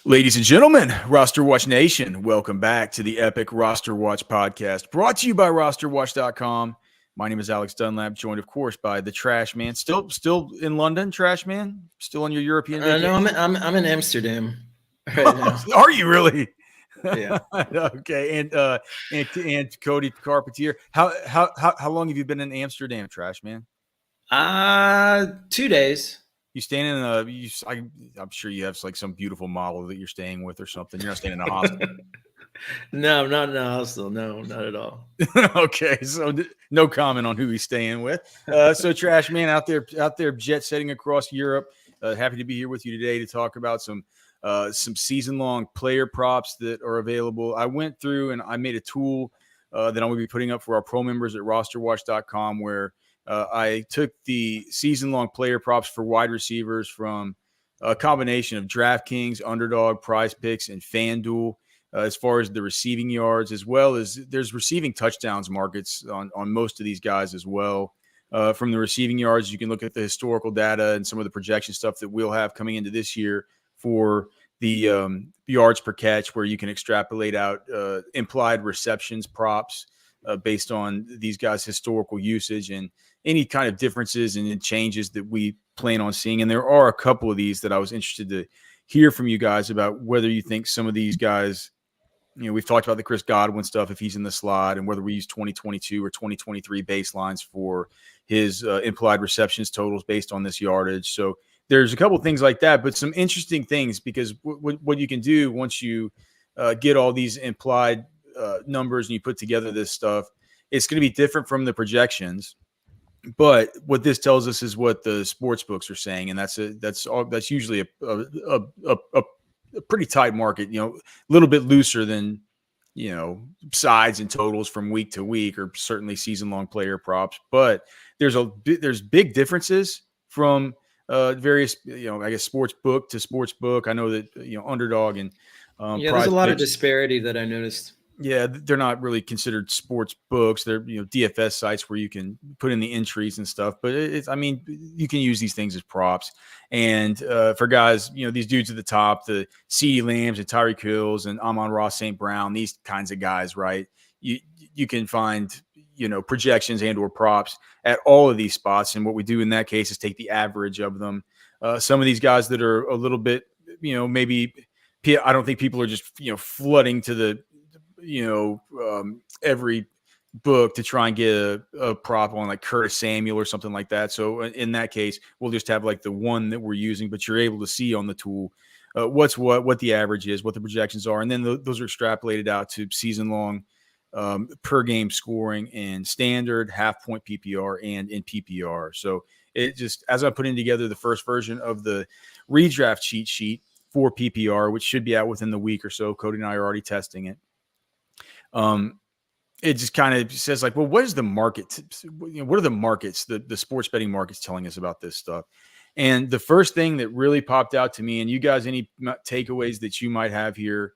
Ladies and gentlemen, Roster Watch Nation, welcome back to the epic Roster Watch podcast, brought to you by RosterWatch.com. My name is Alex Dunlap, joined, of course, by the Trashman. Still in London, Trashman? Still on your European vacation? No, I'm in Amsterdam right now. Are you really? Yeah. Okay, and Cody Carpentier. How long have you been in Amsterdam, Trashman? 2 days. You staying in I'm sure you have like some beautiful model that you're staying with or something. You're not staying in a hostel. No, I'm not in a hostel. No, not at all. Okay, so no comment on who he's staying with. So Trash Man out there jet setting across Europe. Happy to be here with you today to talk about some season-long player props that are available. I went through and I made a tool that I'm going to be putting up for our pro members at RosterWatch.com where I took the season-long player props for wide receivers from a combination of DraftKings, Underdog, Prize Picks, and FanDuel. As far as the receiving yards, as well as there's receiving touchdowns markets on most of these guys as well. From the receiving yards, you can look at the historical data and some of the projection stuff that we'll have coming into this year for the yards per catch, where you can extrapolate out implied receptions props based on these guys' historical usage and any kind of differences and changes that we plan on seeing. And there are a couple of these that I was interested to hear from you guys about whether you think some of these guys, we've talked about the Chris Godwin stuff, if he's in the slot, and whether we use 2022 or 2023 baselines for his implied receptions totals based on this yardage. So there's a couple of things like that, but some interesting things, because what you can do once you get all these implied numbers and you put together this stuff, it's going to be different from the projections. But what this tells us is what the sports books are saying, and that's usually a pretty tight market, a little bit looser than, sides and totals from week to week, or certainly season-long player props. But there's big differences from various, I guess, sports book to sports book. I know that, Underdog and there's a lot of disparity that I noticed. Yeah, they're not really considered sports books. They're DFS sites where you can put in the entries and stuff. But you can use these things as props. And for guys, these dudes at the top, the CeeDee Lambs and Tyreek Hills and Amon-Ra St. Brown, these kinds of guys, right? You can find projections and or props at all of these spots. And what we do in that case is take the average of them. Some of these guys that are a little bit, maybe I don't think people are just flooding to the every book to try and get a prop on like Curtis Samuel or something like that. So in that case, we'll just have like the one that we're using, but you're able to see on the tool what the average is, what the projections are. And then those are extrapolated out to season long per game scoring and standard, half point PPR and in PPR. So it just, as I'm putting together the first version of the redraft cheat sheet for PPR, which should be out within the week or so, Cody and I are already testing it. It just kind of says like, well, what is the market? What are the markets, the sports betting markets telling us about this stuff? And the first thing that really popped out to me, and you guys, any takeaways that you might have here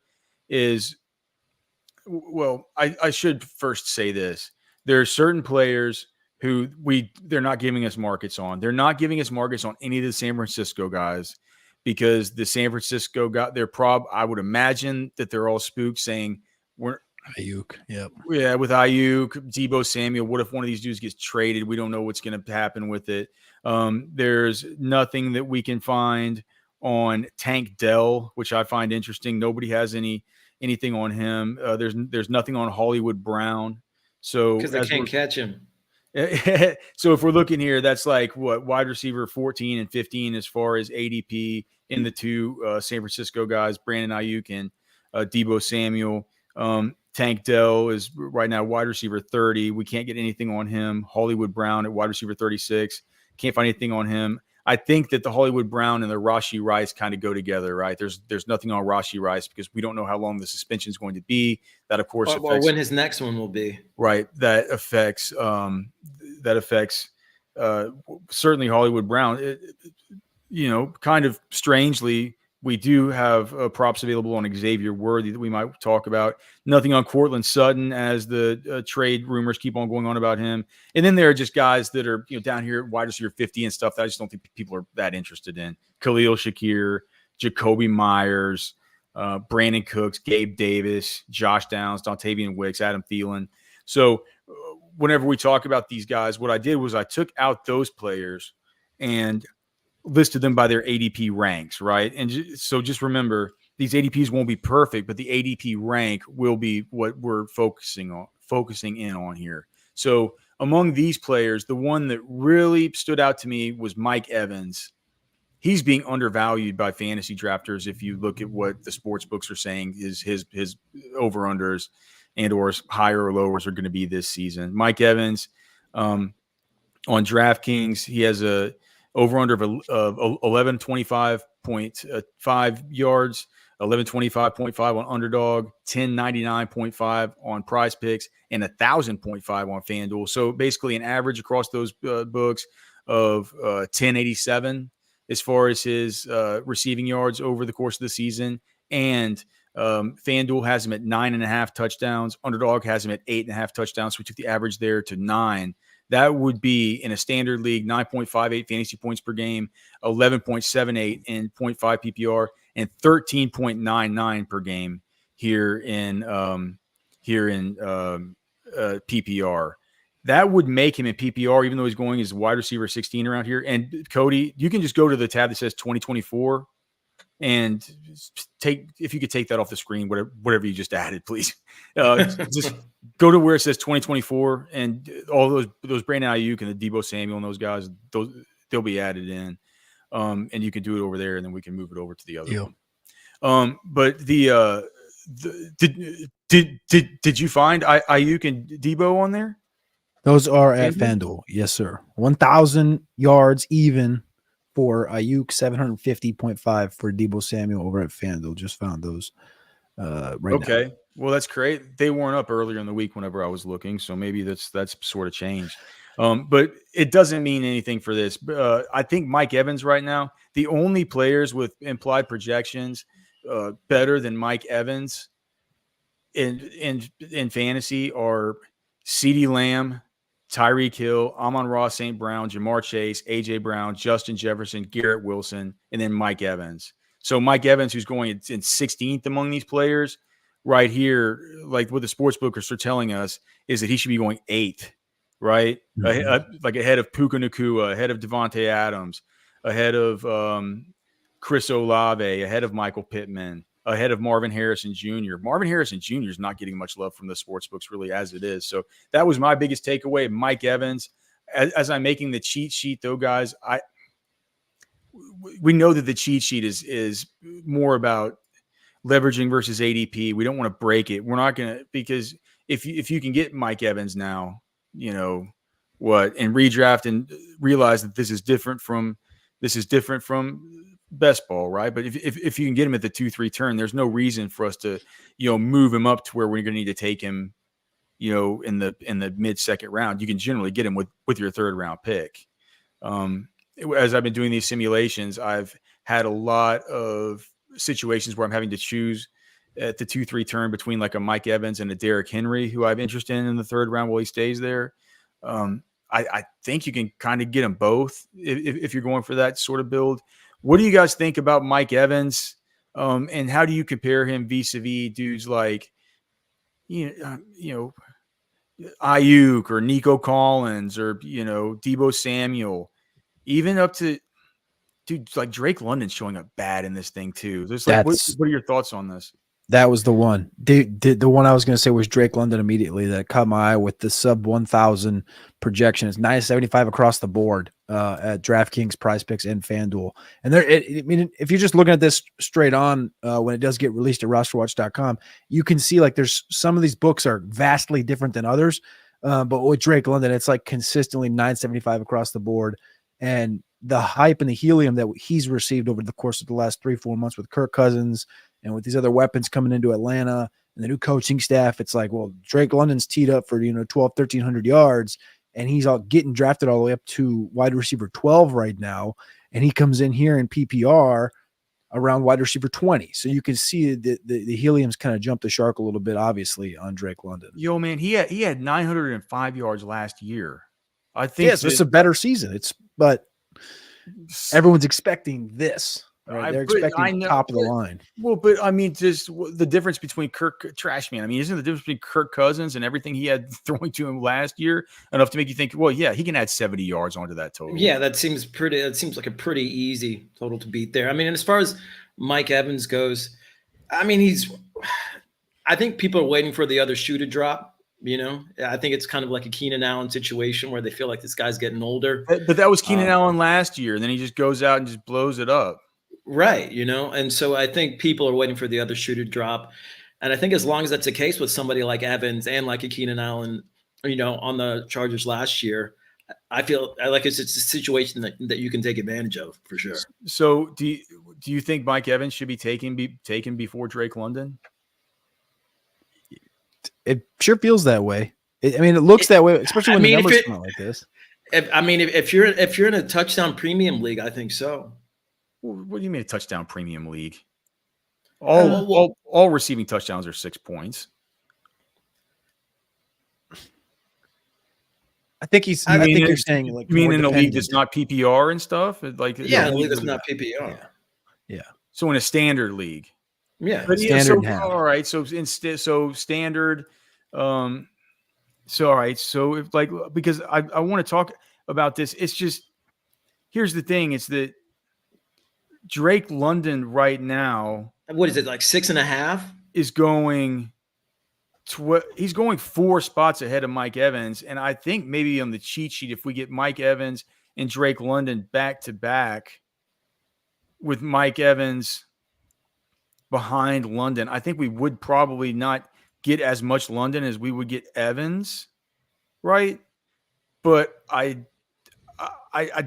is, well, I should first say this. There are certain players who they're not giving us markets on. They're not giving us markets on any of the San Francisco guys, because the San Francisco got their prob. I would imagine that they're all spooked, saying we're Ayuk. Yep. Yeah, with Ayuk, Deebo Samuel, what if one of these dudes gets traded? We don't know what's going to happen with it. There's nothing that we can find on Tank Dell, which I find interesting. Nobody has anything on him. There's nothing on Hollywood Brown. So because they can't catch him. So if we're looking here, that's like what, wide receiver 14 and 15 as far as ADP in the two San Francisco guys, Brandon Ayuk and Deebo Samuel. Tank Dell is right now wide receiver 30. We can't get anything on him. Hollywood Brown at wide receiver 36. Can't find anything on him. I think that the Hollywood Brown and the Rashee Rice kind of go together, right? There's nothing on Rashee Rice because we don't know how long the suspension is going to be. That, of course, or when his next one will be. Right. That affects certainly Hollywood Brown. Kind of strangely, we do have props available on Xavier Worthy that we might talk about. Nothing on Courtland Sutton as the trade rumors keep on going on about him. And then there are just guys that are down here at wide receiver 50 and stuff that I just don't think people are that interested in. Khalil Shakir, Jacoby Myers, Brandon Cooks, Gabe Davis, Josh Downs, Dontavian Wicks, Adam Thielen. So whenever we talk about these guys, what I did was I took out those players and listed them by their ADP ranks, right? And so just remember, these ADPs won't be perfect, but the ADP rank will be what we're focusing in on here. So among these players, the one that really stood out to me was Mike Evans. He's being undervalued by fantasy drafters. If you look at what the sports books are saying, is his over-unders and or higher or lowers are going to be this season. Mike Evans on DraftKings, he has a over-under of 1125.5 yards, 1125.5 on Underdog, 1099.5 on Prize Picks, and 1,000.5 on FanDuel. So basically an average across those books of 1087 as far as his receiving yards over the course of the season. And FanDuel has him at 9.5 touchdowns. Underdog has him at 8.5 touchdowns. So we took the average there to 9. That would be in a standard league, 9.58 fantasy points per game, 11.78 in 0.5 PPR, and 13.99 per game here in PPR. That would make him in PPR, even though he's going as wide receiver 16 around here. And Cody, you can just go to the tab that says 2024 and if you could take that off the screen, whatever you just added, please. Just go to where it says 2024 and all those Brandon Ayuk and the Deebo Samuel and those guys, they'll be added in. And you can do it over there, and then we can move it over to the other one. But did you find Ayuk and Deebo on there? Those are at FanDuel. Yes, sir. 1,000 yards even for Ayuk, 750.5 for Deebo Samuel over at FanDuel. Just found those right now. Okay. Well, that's great. They weren't up earlier in the week whenever I was looking, so maybe that's sort of changed. But it doesn't mean anything for this. I think Mike Evans right now, the only players with implied projections better than Mike Evans in fantasy are CeeDee Lamb, Tyreek Hill, Amon-Ra St. Brown, Jamar Chase, A.J. Brown, Justin Jefferson, Garrett Wilson, and then Mike Evans. So Mike Evans, who's going in 16th among these players right here, like what the sportsbookers are telling us, is that he should be going 8th, right? Mm-hmm. Like ahead of Puka Nacua, ahead of Devontae Adams, ahead of Chris Olave, ahead of Michael Pittman, ahead of Marvin Harrison Jr. Marvin Harrison Jr. is not getting much love from the sports books really as it is. So that was my biggest takeaway. Mike Evans, as I'm making the cheat sheet though, guys, we know that the cheat sheet is more about leveraging versus ADP. We don't want to break it. We're not going to, because if you can get Mike Evans now, you know what, and redraft and realize that this is different from best ball, right? But if you can get him at the 2-3 turn, there's no reason for us to, move him up to where we're going to need to take him, in the mid-second round. You can generally get him with your third round pick. As I've been doing these simulations, I've had a lot of situations where I'm having to choose at the 2-3 turn between like a Mike Evans and a Derrick Henry, who I have interest in the third round while he stays there. I think you can kind of get them both if you're going for that sort of build. What do you guys think about Mike Evans? And how do you compare him vis-a-vis dudes like, Ayuk or Nico Collins or, Deebo Samuel, even up to dude like Drake London showing up bad in this thing too. There's like, what are your thoughts on this? That was the one. The one I was going to say was Drake London immediately that caught my eye with the sub 1,000 projection. It's 975 across the board at DraftKings, Prize Picks, and FanDuel. And if you're just looking at this straight on when it does get released at RosterWatch.com, you can see like there's some of these books are vastly different than others. But with Drake London, it's like consistently 975 across the board. And the hype and the helium that he's received over the course of the last 3-4 months with Kirk Cousins and with these other weapons coming into Atlanta and the new coaching staff, it's like, well, Drake London's teed up for, 1,300 yards, and he's all getting drafted all the way up to wide receiver 12 right now. And he comes in here in PPR around wide receiver 20. So you can see the helium's kind of jumped the shark a little bit, obviously, on Drake London. Yo, man, he had 905 yards last year. I think it's a better season. But everyone's expecting this. Right? They're expecting top of the line. Well, but I mean, just the difference between Trashman. I mean, isn't the difference between Kirk Cousins and everything he had throwing to him last year enough to make you think, well, yeah, he can add 70 yards onto that total? Yeah, that seems like a pretty easy total to beat there. I mean, and as far as Mike Evans goes, I mean, I think people are waiting for the other shoe to drop. You know, I think it's kind of like a Keenan Allen situation where they feel like this guy's getting older. But that was Keenan Allen last year, and then he just goes out and just blows it up. Right, you know, and so I think people are waiting for the other shoe to drop. And I think as long as that's the case with somebody like Evans and like a Keenan Allen, you know, on the Chargers last year, I feel like it's a situation that you can take advantage of for sure. So do you think Mike Evans should be taken before Drake London? It sure feels that way. I mean, it looks that way, especially when the numbers come out like this. If you're in a touchdown premium league, I think so. What do you mean a touchdown premium league? All receiving touchdowns are 6 points. I think you're saying like you mean in a league that's not PPR and stuff? Like yeah, a league that's not PPR. Yeah. So in a standard league. Yeah. But standard. All right. So standard. So all right. So if like because I want to talk about this. It's just here's the thing. It's that Drake London right now. What is it, like 6.5? Is going he's going 4 spots ahead of Mike Evans. And I think maybe on the cheat sheet, if we get Mike Evans and Drake London back to back with Mike Evans behind London, I think we would probably not get as much London as we would get Evans. Right. But I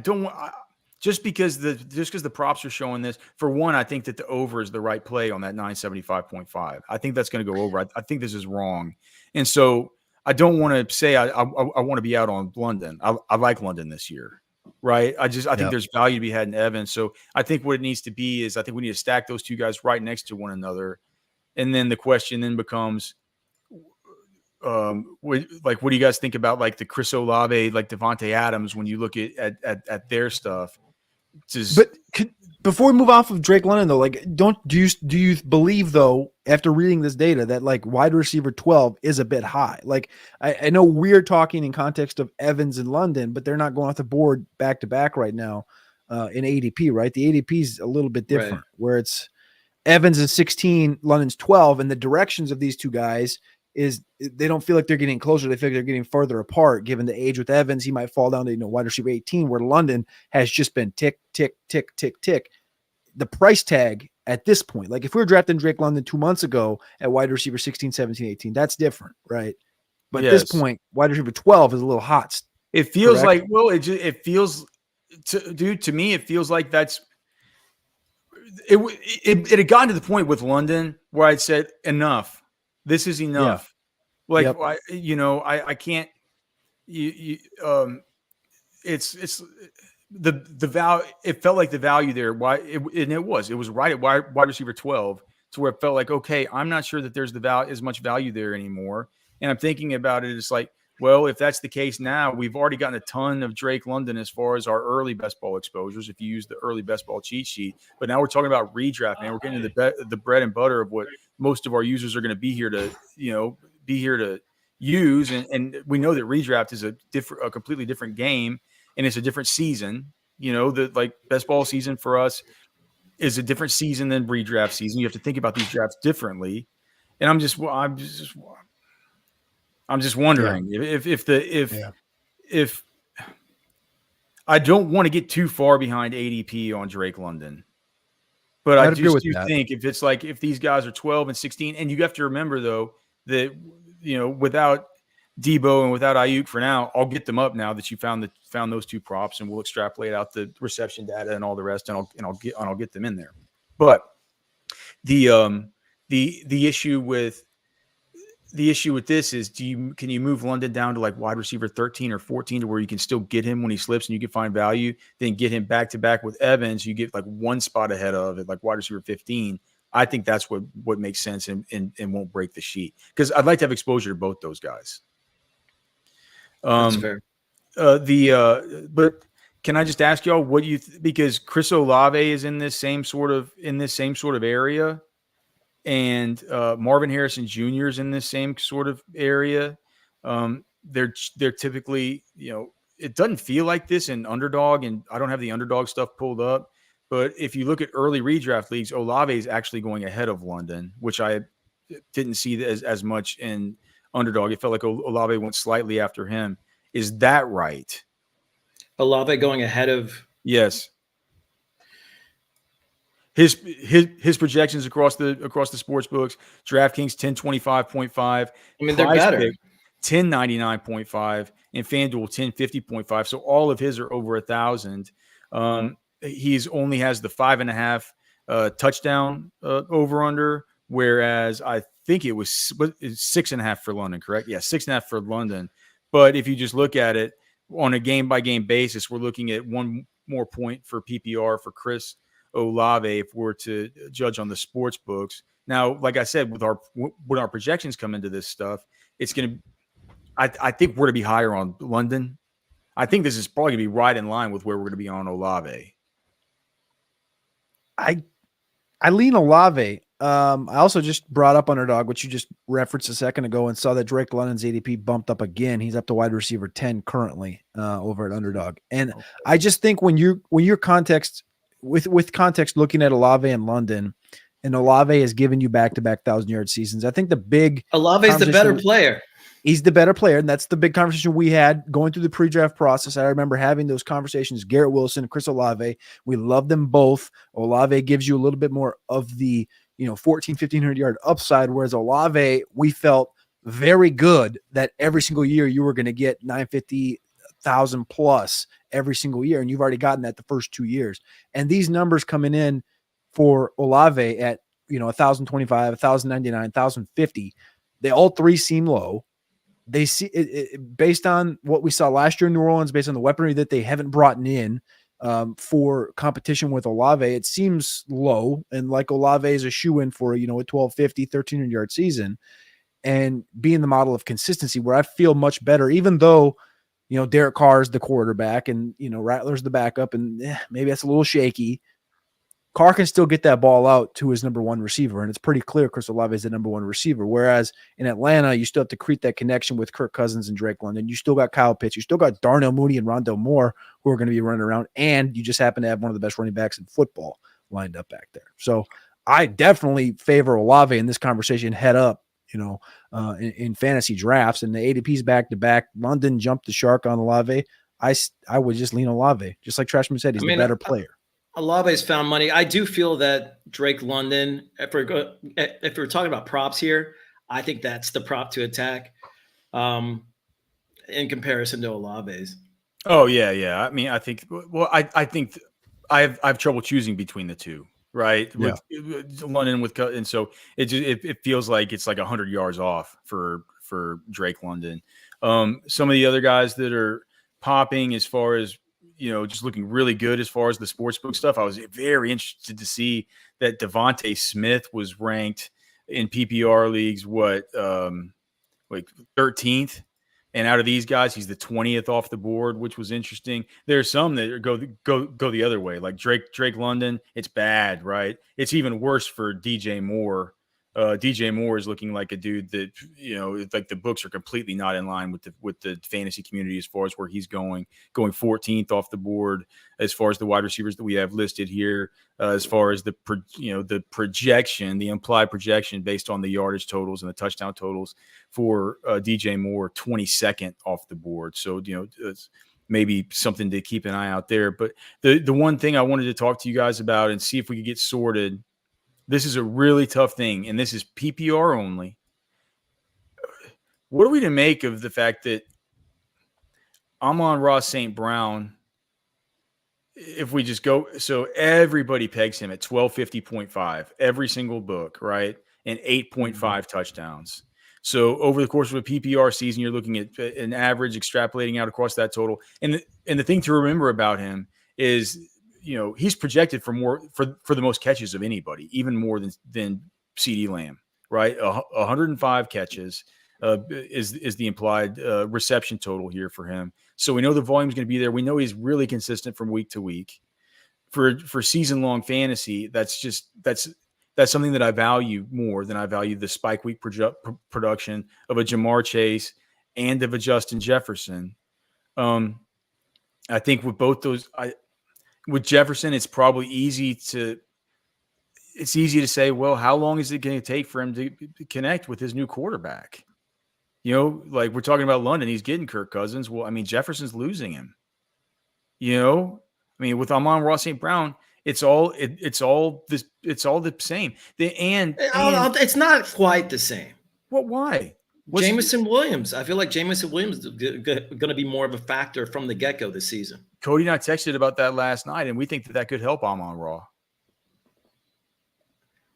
don't just because the props are showing this. For one, I think that the over is the right play on that 975.5. I think that's going to go over. I think this is wrong. And so I don't want to say I want to be out on London. I like London this year. Right. I think there's value to be had in Evans. So I think what it needs to be is I think we need to stack those two guys right next to one another. And then the question then becomes, what do you guys think about like the Chris Olave, like Devontae Adams, when you look at their stuff? Before we move off of Drake London though, like do you believe though, after reading this data, that like wide receiver 12 is a bit high? Like I know we're talking in context of Evans and London, but they're not going off the board back to back right now in ADP, right? The ADP is a little bit different, where it's Evans is 16, London's 12, and the directions of these two guys is they don't feel like they're getting closer. They feel like they're getting further apart. Given the age with Evans, he might fall down to wide receiver 18, where London has just been tick, tick, tick, tick, tick. The price tag at this point, like if we were drafting Drake London 2 months ago at wide receiver 16, 17, 18, that's different, right? But at this point, wide receiver 12 is a little hot. It feels correct? Like, well, it feels to me, it feels like that's it had gotten to the point with London where I'd said enough. This is enough. Yeah. Like, I can't. It's the value. It felt like the value there. It was right at wide receiver 12 to where it felt like, okay, I'm not sure that there's as much value there anymore. And I'm thinking about it. It's like, well, if that's the case now, we've already gotten a ton of Drake London as far as our early best ball exposures, if you use the early best ball cheat sheet. But now we're talking about redraft, man. We're getting to the bread and butter of what most of our users are going to be here to use. And we know that redraft is a completely different game, and it's a different season. The like best ball season for us is a different season than redraft season. You have to think about these drafts differently. And I'm just wondering if I don't want to get too far behind ADP on Drake London, but I do think if it's like, if these guys are 12 and 16, and you have to remember though, that, without Debo and without Ayuk for now, I'll get them up now that you found those two props, and we'll extrapolate out the reception data and all the rest. And I'll get them in there. But the issue with this is, can you move London down to like wide receiver 13 or 14 to where you can still get him when he slips and you can find value, then get him back to back with Evans, you get like one spot ahead of it, like wide receiver 15. I think that's what makes sense and won't break the sheet, because I'd like to have exposure to both those guys. That's fair. But Can I just ask y'all what you because Chris Olave is in this same sort of area, and Marvin Harrison Jr. is in this same sort of area. They're typically, it doesn't feel like this in underdog, and I don't have the underdog stuff pulled up. But if you look at early redraft leagues, Olave is actually going ahead of London, which I didn't see as much in underdog. It felt like Olave went slightly after him. Is that right? Olave going ahead of. Yes. His projections across the sports books, DraftKings 1025.5. I mean, they're better. 1099.5 and FanDuel 1050.5. So all of his are over 1,000. He's only has the 5.5 touchdown over under, whereas I think it was 6.5 for London, correct? Yeah, 6.5 for London. But if you just look at it on a game by game basis, we're looking at one more point for PPR for Chris Olave if we're to judge on the sports books. Now, like I said, when our projections come into this stuff, it's going to. I think we're to be higher on London. I think this is probably going to be right in line with where we're going to be on Olave. I lean Olave. I also just brought up underdog, which you just referenced a second ago, and saw that Drake London's ADP bumped up again. He's up to wide receiver 10 currently over at underdog. And okay. I just think when you're context with context looking at Olave and London, and Olave has given you back-to-back 1,000-yard seasons, I think the big Olave's the better player. He's the better player, and that's the big conversation we had going through the pre-draft process. I remember having those conversations. Garrett Wilson, Chris Olave, we love them both. Olave gives you a little bit more of the 1,500-yard upside, whereas Olave, we felt very good that every single year you were going to get 950,000 plus every single year, and you've already gotten that the first 2 years. And these numbers coming in for Olave at 1,025, 1,099, 1,050, they all three seem low. They see it based on what we saw last year in New Orleans, based on the weaponry that they haven't brought in for competition with Olave. It seems low, and like Olave is a shoe-in for a 1,250, 1,300-yard season, and being the model of consistency where I feel much better, even though Derek Carr is the quarterback and Rattler's the backup, and maybe that's a little shaky. Carr can still get that ball out to his number one receiver, and it's pretty clear Chris Olave is the number one receiver. Whereas in Atlanta, you still have to create that connection with Kirk Cousins and Drake London. You still got Kyle Pitts. You still got Darnell Mooney and Rondale Moore who are going to be running around, and you just happen to have one of the best running backs in football lined up back there. So I definitely favor Olave in this conversation head up, in fantasy drafts, and the ADP's back-to-back. London jumped the shark on Olave. I would just lean Olave. Just like Trashman said, he's the better player. Olave's found money. I do feel that Drake London, if we're talking about props here, I think that's the prop to attack in comparison to Olave's. Oh, yeah. I mean, I think I have trouble choosing between the two, right? Yeah. With London and so it feels like it's like 100 yards off for Drake London. Some of the other guys that are popping as far as just looking really good as far as the sportsbook stuff. I was very interested to see that Devontae Smith was ranked in PPR leagues, like 13th. And out of these guys, he's the 20th off the board, which was interesting. There's some that go the other way, like Drake London. It's bad, right? It's even worse for DJ Moore. DJ Moore is looking like a dude that, it's like the books are completely not in line with the fantasy community as far as where he's going 14th off the board as far as the wide receivers that we have listed here, as far as the projection, the implied projection based on the yardage totals and the touchdown totals for DJ Moore, 22nd off the board. So, it's maybe something to keep an eye out there. But the one thing I wanted to talk to you guys about and see if we could get sorted. This is a really tough thing, and this is PPR only. What are we to make of the fact that Amon-Ra St. Brown, if we just go, so everybody pegs him at 1250.5, every single book, right? And 8.5 touchdowns. So over the course of a PPR season, you're looking at an average extrapolating out across that total. And the thing to remember about him is, he's projected for the most catches of anybody, even more than CeeDee Lamb, right? 105 catches. is the implied reception total here for him. So we know the volume is going to be there. We know he's really consistent from week to week. For season long fantasy, that's something that I value more than I value the spike week production of a Jamar Chase and of a Justin Jefferson. I think with both those, with Jefferson, it's probably easy to say, well, how long is it going to take for him to connect with his new quarterback? You know, like we're talking about London, he's getting Kirk Cousins. Well, I mean, Jefferson's losing him. You know, I mean, with Amon-Ra St. Brown, it's all the same. It's not quite the same. Well, why? Jameson Williams. I feel like Jameson Williams is going to be more of a factor from the get-go this season. Cody and I texted about that last night, and we think that could help Amon-Ra.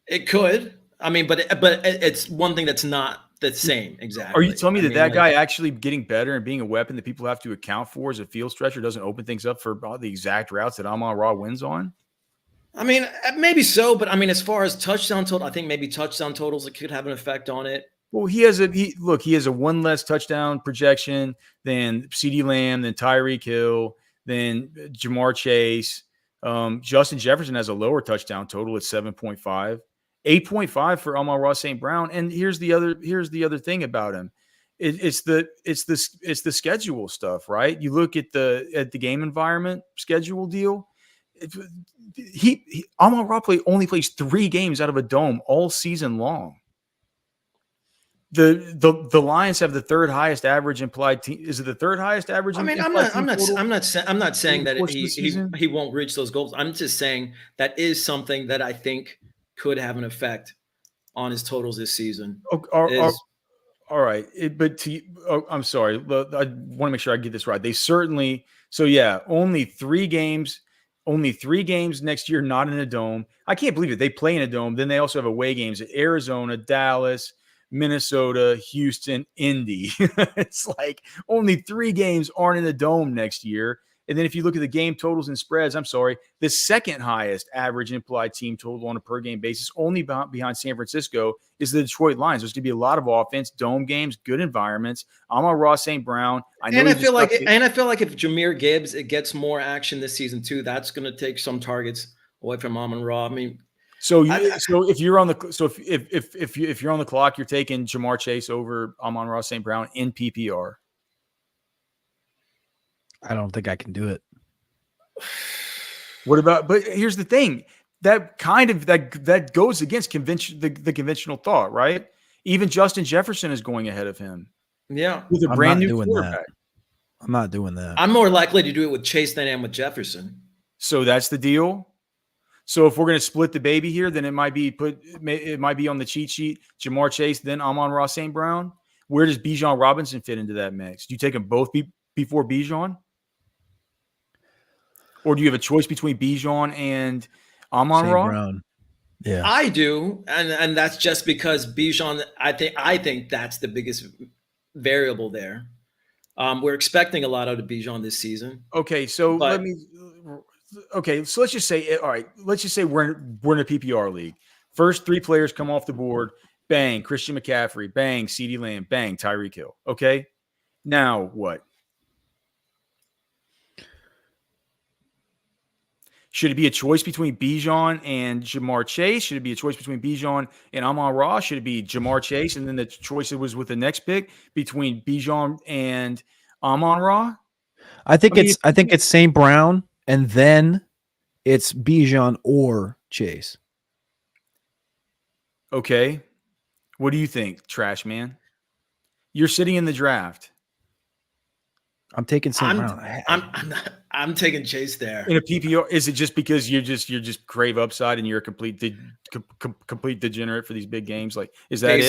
It could. I mean, but it's one thing that's not the same exactly. Are you telling me that guy actually getting better and being a weapon that people have to account for as a field stretcher doesn't open things up for all the exact routes that Amon-Ra wins on? I mean, maybe so, but I mean, as far as touchdown total, I think maybe touchdown totals it could have an effect on it. Well, he has a one less touchdown projection than CeeDee Lamb, than Tyreek Hill, than Jamar Chase. Justin Jefferson has a lower touchdown total at 7.5. 8.5 for Amon-Ra St. Brown. And here's the other thing about him. It's the schedule stuff, right? You look at the game environment schedule deal. Amon-Ra only plays 3 games out of a dome all season long. The Lions have the third highest average implied team. Is it the third highest average? I mean, I'm not saying that he won't reach those goals. I'm just saying that is something that I think could have an effect on his totals this season. All right. I'm sorry. I want to make sure I get this right. They certainly, so yeah, only 3 games next year, not in a dome. I can't believe it. They play in a dome. Then they also have away games at Arizona, Dallas, Minnesota, Houston, Indy. It's like only 3 games aren't in the dome next year. And then if you look at the game totals and spreads, I'm sorry, the second highest average implied team total on a per game basis, only behind San Francisco, is the Detroit Lions. There's going to be a lot of offense, dome games, good environments. Amon-Ra St. Brown. I feel like if Jahmyr Gibbs gets more action this season too, that's going to take some targets away from Amon-Ra. I mean, if you're on the clock, you're taking Jamar Chase over Amon-Ra St. Brown in PPR. I don't think I can do it. But here's the thing. That goes against the conventional thought, right? Even Justin Jefferson is going ahead of him. Yeah. With a brand new quarterback. I'm not doing that. I'm more likely to do it with Chase than I am with Jefferson. So that's the deal. So if we're going to split the baby here, then it might be on the cheat sheet, Jamar Chase, then Amon-Ra St. Brown. Where does Bijan Robinson fit into that mix? Do you take them both before Bijan? Or do you have a choice between Bijan and Amon-Ra? Yeah, I do, and that's just because Bijan. I think that's the biggest variable there. We're expecting a lot out of Bijan this season. Okay, so let's just say, all right, let's just say we're in a PPR league. First 3 players come off the board. Bang, Christian McCaffrey. Bang, CeeDee Lamb. Bang, Tyreek Hill. Okay, now what? Should it be a choice between Bijan and Jamar Chase? Should it be a choice between Bijan and Amon-Ra? Should it be Jamar Chase and then the choice was with the next pick between Bijan and Amon-Ra? I think it's St. Brown and then it's Bijan or Chase. Okay. What do you think, Trashman? You're sitting in the draft. I'm taking St. Brown. I'm taking Chase there. In a PPR, is it just because you just crave upside and you're a complete degenerate for these big games? Like, is that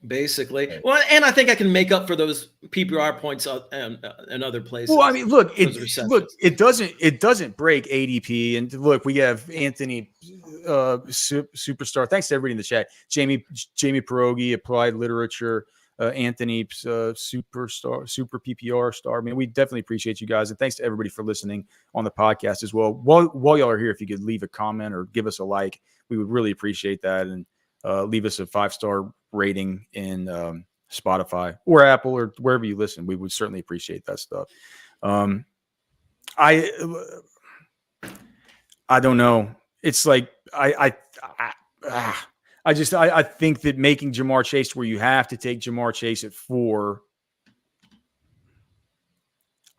basically? Okay. Well, and I think I can make up for those PPR points in other places. Well, I mean, it doesn't break ADP, and look, we have Anthony Superstar. Thanks to everybody in the chat. Jamie Pierogi, Applied Literature. Anthony, super PPR star. I mean, we definitely appreciate you guys, and thanks to everybody for listening on the podcast as well. While y'all are here, if you could leave a comment or give us a like, we would really appreciate that, and leave us a 5-star rating in Spotify or Apple or wherever you listen. We would certainly appreciate that stuff. I don't know. It's like I think that making Jamar Chase where you have to take Jamar Chase at 4.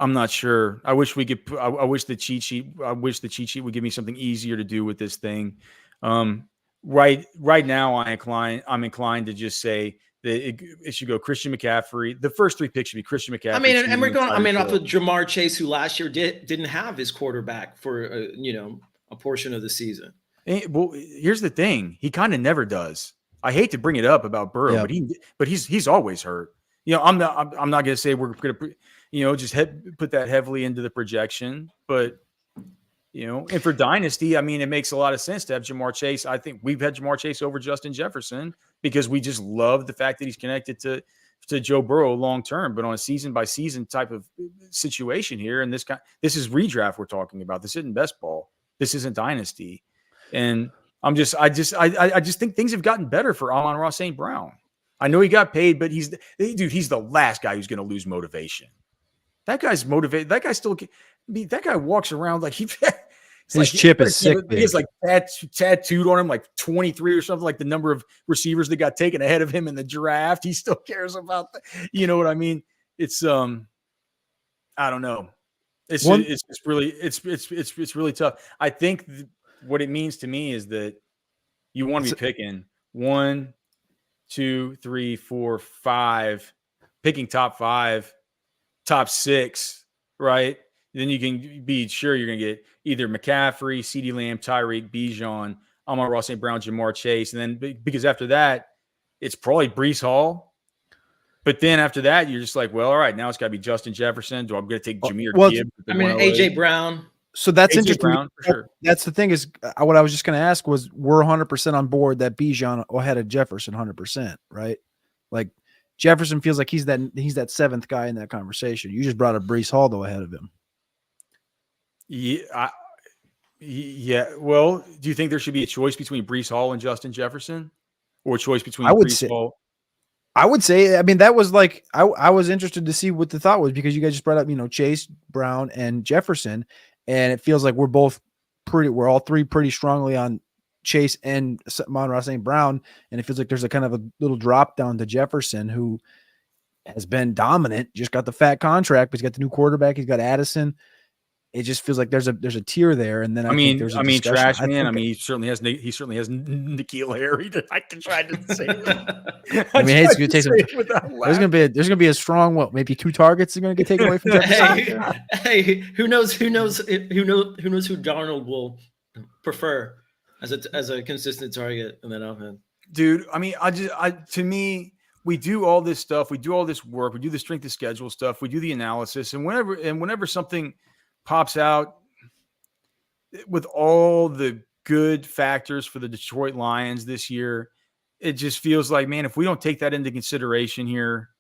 I'm not sure. I wish we could. I wish the cheat sheet. I wish the cheat sheet would give me something easier to do with this thing. Right now, I'm inclined to just say that it should go Christian McCaffrey. The first 3 picks should be Christian McCaffrey. I mean, and we're going. I mean, off of Jamar Chase, who last year didn't have his quarterback for a portion of the season. Well, here's the thing: he kind of never does. I hate to bring it up about Burrow, but he's always hurt. I'm not going to say we're going to just put that heavily into the projection, but and for Dynasty, I mean, it makes a lot of sense to have Jamar Chase. I think we've had Jamar Chase over Justin Jefferson because we just love the fact that he's connected to Joe Burrow long term, but on a season by season type of situation here, and this is redraft we're talking about. This isn't best ball. This isn't Dynasty, and I just think things have gotten better for Amon-Ra St. Brown. I know he got paid, but he's the last guy who's going to lose motivation. That guy's motivated. That guy still. That guy walks around like his chip is sick. He's like tattooed on him like 23 or something, like the number of receivers that got taken ahead of him in the draft. He still cares about that. You know what I mean? It's I don't know. It's really tough. I think what it means to me is that you want to be picking 1, 2, 3, 4, 5, picking top 5, top 6, right? Then you can be sure you're going to get either McCaffrey, CeeDee Lamb, Tyreek, Bijan, Amon-Ra St. Brown, Jamar Chase. And then because after that, it's probably Breece Hall. But then after that, you're just like, well, all right, now it's got to be Justin Jefferson. Do I'm going to take Jahmyr Gibbs? I mean, AJ Brown. So that's interesting. Brown, for sure. That's the thing is what I was just going to ask was we're 100% on board that Bijan ahead of Jefferson 100%, right? Like Jefferson feels like he's that 7th guy in that conversation. You just brought up Breece Hall though ahead of him. Yeah. Well, do you think there should be a choice between Breece Hall and Justin Jefferson, or a choice between Breece Hall? I would say, I mean, that was like I was interested to see what the thought was because you guys just brought up, Chase, Brown, and Jefferson, and it feels like we're all 3 pretty strongly on Chase and Amon-Ra St. Brown, and it feels like there's a kind of a little drop down to Jefferson, who has been dominant, just got the fat contract, but he's got the new quarterback, he's got Addison. It just feels like there's a tier there, and then I mean, Trashman. I mean, he certainly has N'Keal Harry. I can try to say that. I mean, it's going to take some. There's going to be a strong maybe 2 targets are going to get taken away from Jefferson. Hey, who knows who Darnold will prefer as a consistent target in that offense? Dude, I mean, to me, we do all this stuff, we do all this work, we do the strength of schedule stuff, we do the analysis, and whenever something pops out with all the good factors for the Detroit Lions this year, it just feels like, man, if we don't take that into consideration here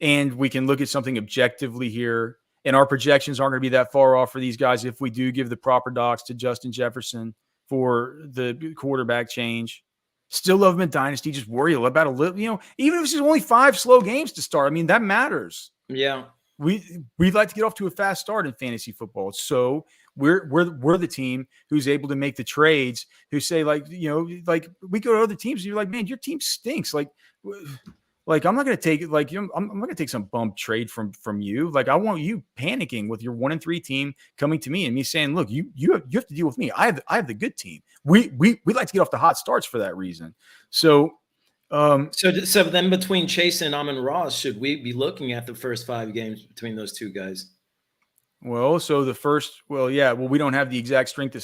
and we can look at something objectively here, and our projections aren't going to be that far off for these guys if we do give the proper docs to Justin Jefferson for the quarterback change. Still love him in Dynasty. Just worry about a little, even if it's just only 5 slow games to start. I mean, that matters. Yeah. We'd like to get off to a fast start in fantasy football. So we're the team who's able to make the trades, who say like we go to other teams and you're like, man, your team stinks. Like I'm not going to take I'm not going to take some bump trade from you. Like I want you panicking with your 1-3 team coming to me and me saying, look, you have to deal with me. I have the good team. We like to get off the hot starts for that reason. So So then between Chase and Amon-Ra, should we be looking at the first 5 games between those 2 guys? Well, we don't have the exact strength of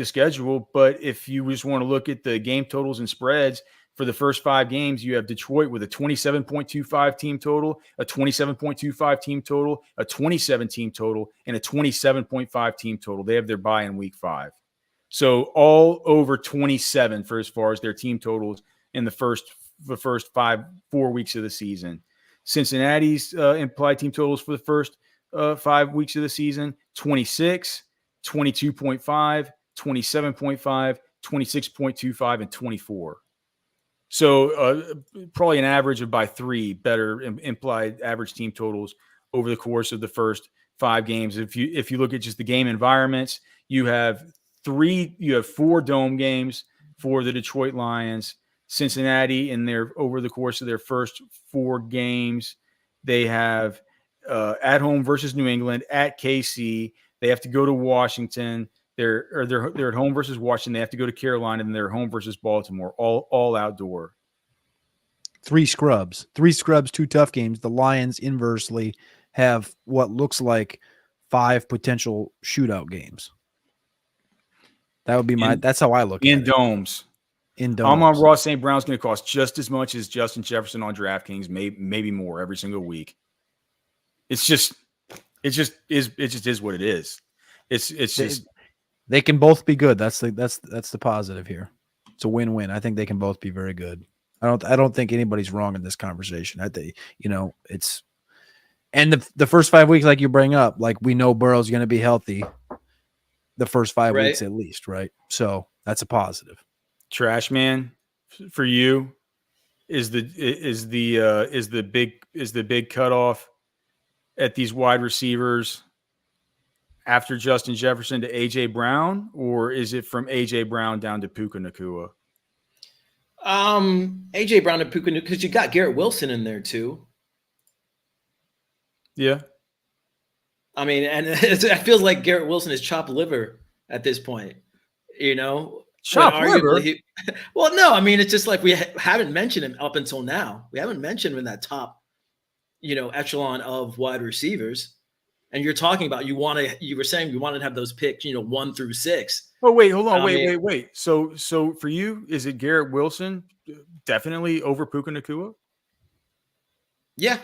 schedule, but if you just want to look at the game totals and spreads for the first 5 games, you have Detroit with a 27.25 team total, a 27.25 team total, a 27 team total, and a 27.5 team total. They have their bye in week 5. So all over 27 for as far as their team totals in the first 4 weeks of the season. Cincinnati's implied team totals for the first 5 weeks of the season: 26, 22.5, 27.5, 26.25, and 24. So probably an average of by 3 better implied average team totals over the course of the first 5 games. If you look at just the game environments, you have 4 dome games for the Detroit Lions. Cincinnati over the course of their first 4 games, they have at home versus New England, at KC, they have to go to Washington. They're at home versus Washington. They have to go to Carolina, and they're home versus Baltimore. All outdoor. 3 scrubs, 2 tough games. The Lions inversely have what looks like 5 potential shootout games. That would be that's how I look at it. Domes. In domes. Amon-Ra St. Brown's going to cost just as much as Justin Jefferson on DraftKings, maybe more every single week. It just is what it is. It's just they can both be good. That's the positive here. It's a win-win. I think they can both be very good. I don't think anybody's wrong in this conversation. I think, it's, and the first 5 weeks, like you bring up, like we know Burrow's going to be healthy the first 5 weeks at least, right? So that's a positive. Trashman, for you, is the big cutoff at these wide receivers after Justin Jefferson to AJ Brown, or is it from AJ Brown down to Puka Nacua? AJ Brown to Puka Nacua, because you got Garrett Wilson in there too. Yeah. I mean, and it feels like Garrett Wilson is chopped liver at this point, Chopped liver? Well, no, I mean, it's just like we haven't mentioned him up until now. We haven't mentioned him in that top, echelon of wide receivers. And you're talking about you were saying you wanted to have those picks, 1 through 6. Oh, wait, hold on. Wait. So for you, is it Garrett Wilson definitely over Puka Nacua? Yeah.